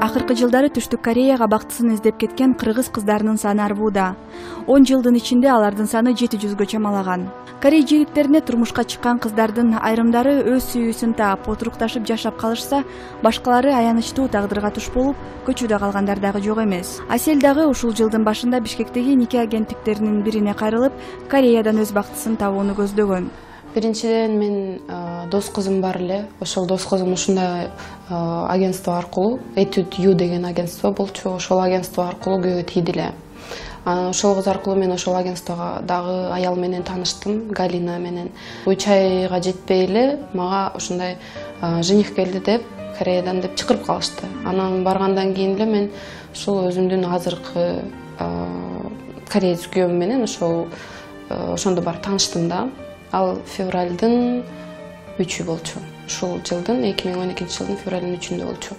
Акыркы жылдары Түштүк Кореяга бактысын издеп кеткен кыргыз кыздарынын саны арбууда. 10 жылдын ичинде алардын саны 700гө чамалаган. Корей жигиттерине турмушка чыккан кыздардын айрымдары өз сүйүүсүн таап, отурукташып жашап калышса, башкалары аянычтуу тагдырга туш болуп, көчүүдө калгандар дагы жок эмес. Асель дагы ушул жылдын башында Бишкектеги нике агенттиктеринин бирине кайрылып, Кореядан өз бактысын табууну көздөгөн. Биринчиден мен дос кызым бар эле. Ошол дос кызым ушундай агентство аркылуу, Etude U деген агентство болчу. Ошол агентство аркылуу күйгө тийди эле. Ошол кыз аркылуу мен ошол агентствого дагы аял менен тааныштым, Галина менен. 3 айга жетпей эле мага ушундай жених келди деп, Кореядан деп чакырып калышты. Анан баргандан кийин эле мен ушул өзүмдүн азыркы кореец күйөөм менен ошондо барып тааныштым да. Ал февралдын 3-ü болчу. Ушул жылдын 2012 жылдын февралдын 3-ünde болчу.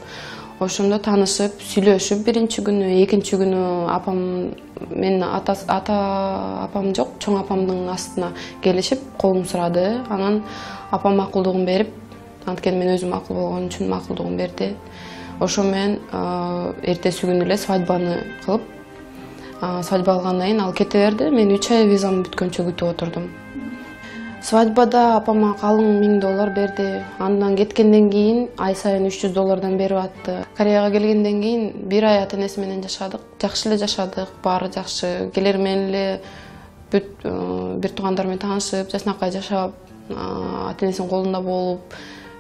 Ошондо таанышып, сүйлөшүп биринчи күнү, экинчи күнү апам менин ата апам жок, чоң апамдын астына келишип, колум сурады. Анан апам макулдугун берип, анткени мен өзүм макул болгон үчүн макулдугун берди. Ошо менен эртеси күнү эле свадьбаны кылып, свадьба алгандан кийин ал кете берди. Мен 3 ай визам бүткөнчө күтүп отурдум. Свадьбада апама калың $1000 берди. Андан кеткенден кийин ай сайын $300 берип атты. Кореяга келгенден кийин 1 ай ата-энеси менен жашадык. Жакшы эле жашадык, баары жакшы. Келер менен эле бир туугандар менен таанышып, жашнакай жашап, ата-энесинин колунда болуп,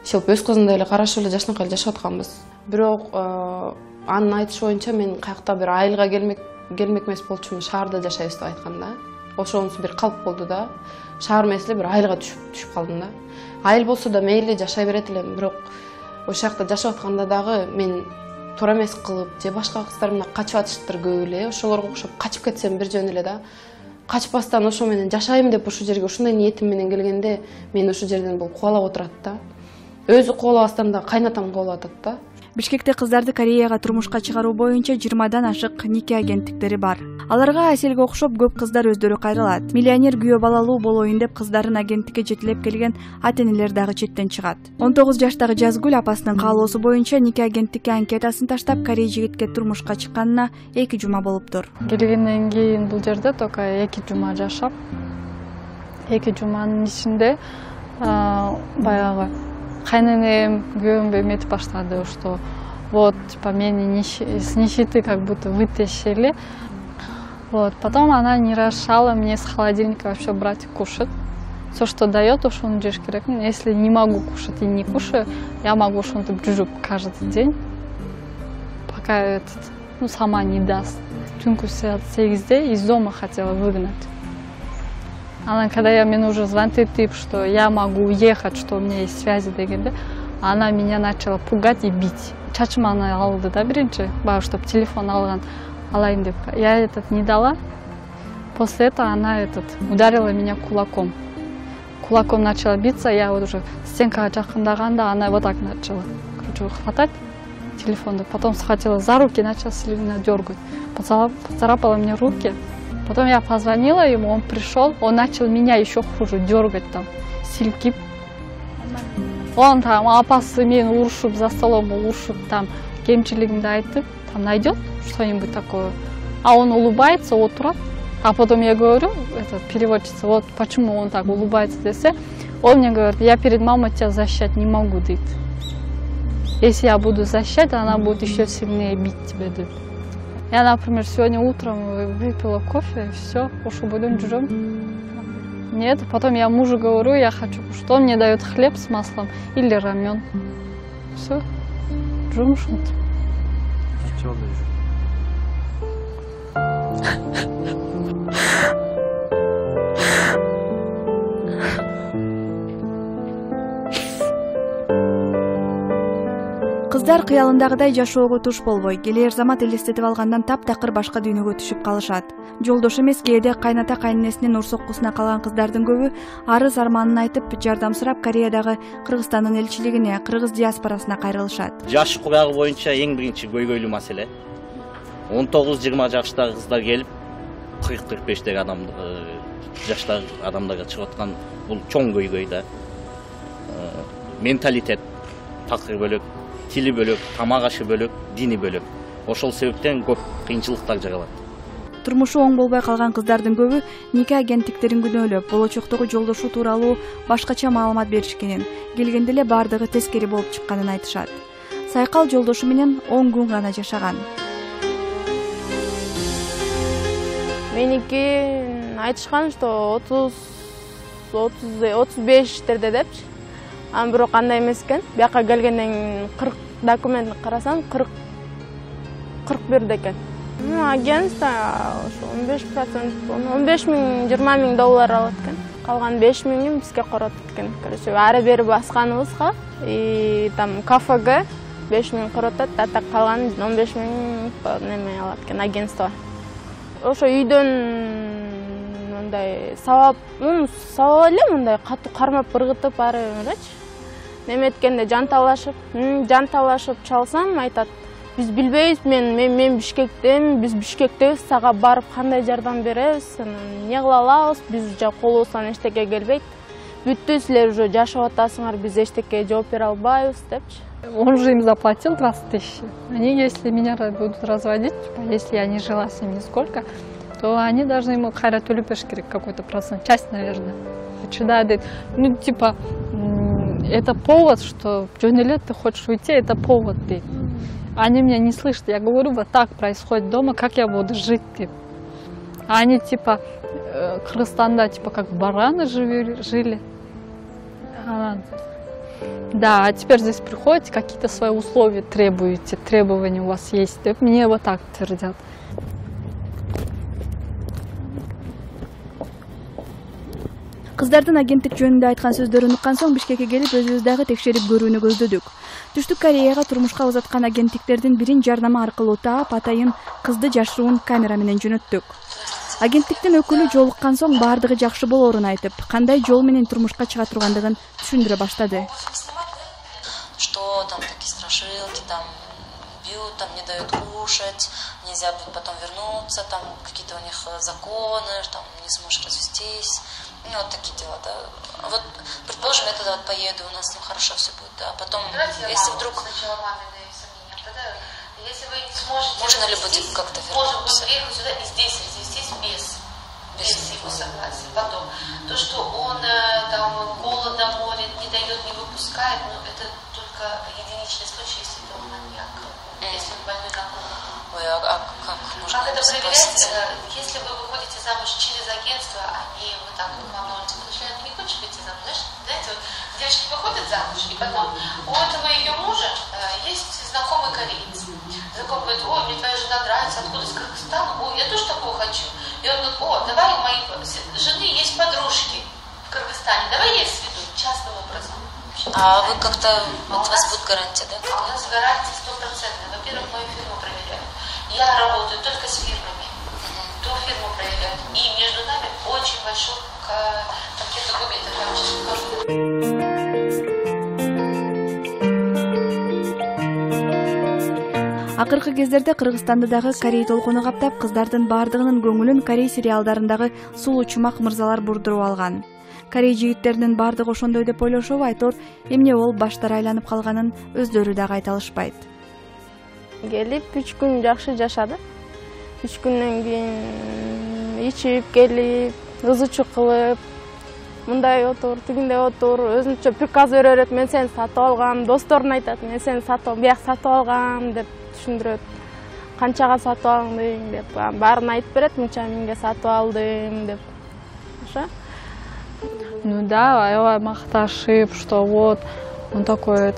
өз кызындай эле карашып эле жашнакай жашап атканбыз. Бирок анын айтышы боюнча мен каякта бир айылга келмек эмес болчумун, шаарда жашайбыз деп айткан да. Ошонусу бир калп болду да. Шаар эмес эле бир айылга түшүп калдым да. Айыл болсо да мейли жашай берет элем, бирок ошол жакта жашап атканда дагы мен туура эмес кылып, же башка кыздар менен качып атыштыр көп эле. Ошолорго окшоп качып кетсем бир жөн эле да. Качпастан ошо менен жашайм деп ушул жерге ушундай ниетим менен келгенде, мен ушул жерден бул кубалап отурат да. Өзү кубалабастан да кайнатам кубалап атат да. Бишкекте кыздарды Кореяга турмушка чыгаруу боюнча 20дан ашык нике агенттиктери бар. Аларга Аселге окшоп көп кыздар өздөрү кайрылат. Миллионер күйөө балалуу болоюн деп кыздарын агенттикке жетелеп келген ата-энелер дагы четтен чыгат. 19 жаштагы Жазгүл апасынын каалоосу боюнча нике агенттикке анкетасын таштап Корей жигитке турмушка чыкканына 2 жума болуптур. Келгенден кийин бул жерде только 2 жума жашап, 2 жуманын ичинде баягы кайненем, күйөөм эметип баштады, что вот, типа, меня с нищеты как будто вытащили. Вот, потом она не разрешала мне с холодильника вообще брать и кушать. Все, что дает, уж он жешь керек. Если не могу кушать и не кушаю, я могу что-то бжук каждый день, пока сама не даст. Түнкү саат 8-де из дома хотела выгнать. Она, когда мне уже звонит, что я могу уехать, что у меня есть связи, она меня начала пугать и бить. Чачым аны алды да биринчи, чтобы телефон алайын деп. Я этот не дала. После этого она ударила меня кулаком. Кулаком начала биться, я вот уже стенка жакындаганда, она вот так начала, хватать телефон. Потом схватила за руки и начала сильно дергать. Поцарапала мне руки. Потом я позвонила ему, он пришел, он начал меня еще хуже дергать там, силкип. Он там апасы мен урушуп, за столом урушуп, там кемчилигимди айтып, там найдет что-нибудь такое. А он улыбается, отурат. А потом я говорю, переводчица, вот почему он так улыбается десе. Он мне говорит, я перед мамой тебя защищать не могу, говорит. Если я буду защищать, она будет еще сильнее бить тебя, говорит. Я, например, сегодня утром выпила кофе, и все, ушел будем жрем. Нет, потом я мужу говорю, я хочу, что он мне дает хлеб с маслом или рамен. Все, жрем что-то. Кыздар кыялындагыдай жашоого туш болбой, келер замат элестетип алгандан таптакыр башка дүйнөгө түшүп калышат. Жолдош эмес, кээде кайната кайненесинин урсоккусуна калган кыздардын көбү арыз арманын айтып, жардам сурап Кореядагы Кыргызстандын элчилигине, кыргыз диаспорасына кайрылышат. Жаш курагы боюнча эң биринчи көйгөйлүү маселе 19-20 жаштагы кыздар келип 40-45деги жаштагы адамдарга чыгып аткан бул чоң көйгөй да. Менталитет такыр бөлөк, тили бөлөк, тамак ашы бөлөк, дини бөлөк. Ошол себептен көп кыйынчылыктар жагалат. Турмушу оң болбой калган кыздардын көбү нике агенттиктерин күнөөлөп, болочоктогу жолдошу тууралуу башкача маалымат беришкенин, келгенде эле бардыгы тескери болуп чыкканын айтышат. Сайкал жолдошу менен 10 күн гана жашаган. Меники айтышкан, что 35-терде депчи. Аны бирок андай эмес экен. Бияка келгенден 40 документти карасам, 41 экен. Агентство 15%, 15 миң, 20 миң доллар алат экен. Калган 5 миңин бизге коротот экен. Короче, ары бери басканыбызга и там КФГ 5 миң коротот, а так калган 15 миң неме алат экен агентство. Ошо үйдөн мындай сабап эле мындай катуу кармап ыргытып ары беречи. Неме эткенде жанталашып чалсам айтат. Биз билбейбиз, мен Бишкектен, биз Бишкектебиз, сага барып кандай жардам беребиз, эмне кыла алабыз, биз уже колубуздан эчтеке келбейт. Бүттү, силер уже жашап атасыңар, биз эчтеке жооп бере албайбыз депчи. Он же им заплатил 20 тысяч. Они, если меня будут разводить, если я не жила с ним нисколько, то они должны ему хайрат төлөпеш керек какой-то процент, часть, наверное. Ну, типа, это повод, что Джонни, ты хочешь уйти, это повод ты. Они меня не слышат. Я говорю, вот так происходит дома, как я буду жить. Типа. А они, типа, Кыргызстанда, типа, как бараны жили. Да, а теперь здесь приходите, какие-то свои условия требуете, требования у вас есть. Мне вот так твердят. Кыздардын агенттик жөнүндө айткан сөздөрүн уккан соң Бишкекке келип өзүбүз дагы текшерип көрүүнү көздөдүк. Түштүк Кореяга турмушка узаткан агенттиктердин бирин жарнама аркылуу таап, атайын кызды жашыруун камера менен жөнөттүк. Агенттиктин өкүлү жолуккан соң бардыгы жакшы болоорун айтып, кандай жол менен турмушка чыга тургандыгын түшүндүрө баштады. Что там такие страшилки, там бьют, там не дают кушать, нельзя будет потом вернуться, там какие-то у них законы, там не сможешь развестись. Ну, вот такие дела, да. Вот, предположим, я тогда вот поеду, у нас с ним хорошо все будет, да. Потом, если вдруг... Сначала мамины сомнения, тогда, если вы не сможете... Можно ли будет как-то вернуться? Можно приехать сюда и здесь развестись без его согласия. Потом, то, что он там голодом морит, не дает, не выпускает, ну, это только единичный случай, если это он маньяк, если он больной на голову. Ой, а как можно это проверять, безопасности? если вы выходите замуж через агентство, а не вот так вот вам говорите, потому что ты не хочешь выйти замуж, знаете, вот девочки выходят замуж, и потом у этого ее мужа есть знакомый кореец. Знакомый говорит, ой, мне твоя жена нравится, откуда, с Кыргызстана, ой, я тоже такого хочу. И он говорит, о, давай у моей жены есть подружки в Кыргызстане, давай я их сведу частным образом. А вы как-то, вот у вас будет гарантия, да? У нас гарантия 100%. Во-первых, мою фирму проверяют. Я работаю только с фирмами. Ту фирму проверяют. И между нами очень большой пакет документов. Я вам сейчас покажу. Акыркы кездерде Кыргызстанды дагы Корей толкуну каптап, кыздардын бардыгынын көңүлүн Корей сериалдарындагы сулуу чумак мырзалар бурдуруп алган. Корей жигиттеринин бардыгы ошондой деп ойлошобу, айтор эмне болуп баштары айланып калганын өздөрү дагы айта алышпайт. Келип 3 күн жакшы жашады. 3 күндөн кийин ичип келип, ызычы кылып, мындай отур, тигинде отур, өзүнчө приказ берет, мен сени сатып алгам, досторуна айтат, мен сени бияк сатып алгам деп түшүндүрөт. Канчага сатып алдың деп, баарын айтып берет, мынча миңге сатып алдым деп. Ошо. Ну да, аябай макташып, что вот он такой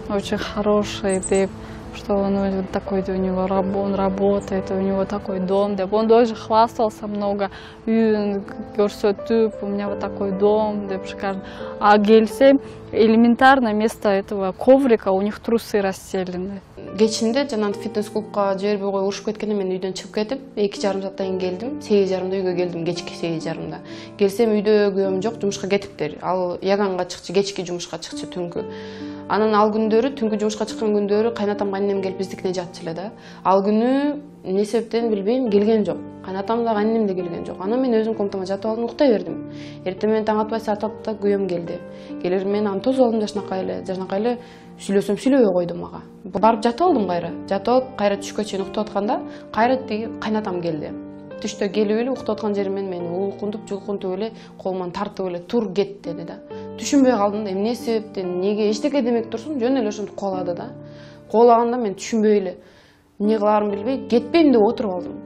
очень хороший, деп, что он вот такой, у него он работает, у него такой дом, деп. Он тоже хвастался много, үйүн көрсөтүп, у меня вот такой дом, деп, шикарно. А келсем, элементарно вместо этого коврика у них трусы расстелены. Кечинде жанагы фитнес-клубка жибербей коюп урушуп кеткенде мен үйдөн чыгып кетип, 2,5 сааттан кийин келдим. 8:30 үйгө келдим, кечки 8:30. Келсем үйдө күйөөм жок, жумушка кетиптир. Ал яганга чыкчы, кечки жумушка чыкчы түнкү. Анан ал күндөрү түнкү жумушка чыккан күндөрү кайнатам кайненем келип биздикине жатчу эле да. Ал күнү эмне себептен билбейм келген жок. Кайнатам да кайненем да келген жок. Анан мен өзүм комнатама жатып алдым, уктай бердим. Эртең менен таң атпай саат 6-та күйөөм келди. Келер мен аны тосуп алдым жашынакай эле сүйлөсөм сүйлөбөй койду мага. Барып жатып алдым кайра. Жатып алып кайра түшкө чейин уктап атканда кайра тиги кайнатам келди. Түштө келип эле уктап аткан жеримен мени улкунтуп жулкунтуп эле колуман тартып эле тур кет деди да. Түшүнбөй калдым да эмне себептен, неге, эчтеке демек турсун, жөн эле ошентип кубалады да. Кубалаганда мен түшүнбөй эле эмне кылаарымды билбей кетпейм деп отуруп алдым.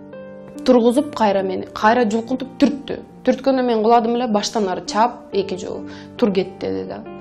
Тургузуп мени кайра жулкунтуп түрттү. Түрткөндө мен куладым эле баштан ары чаап эки жолу тур кет деди да.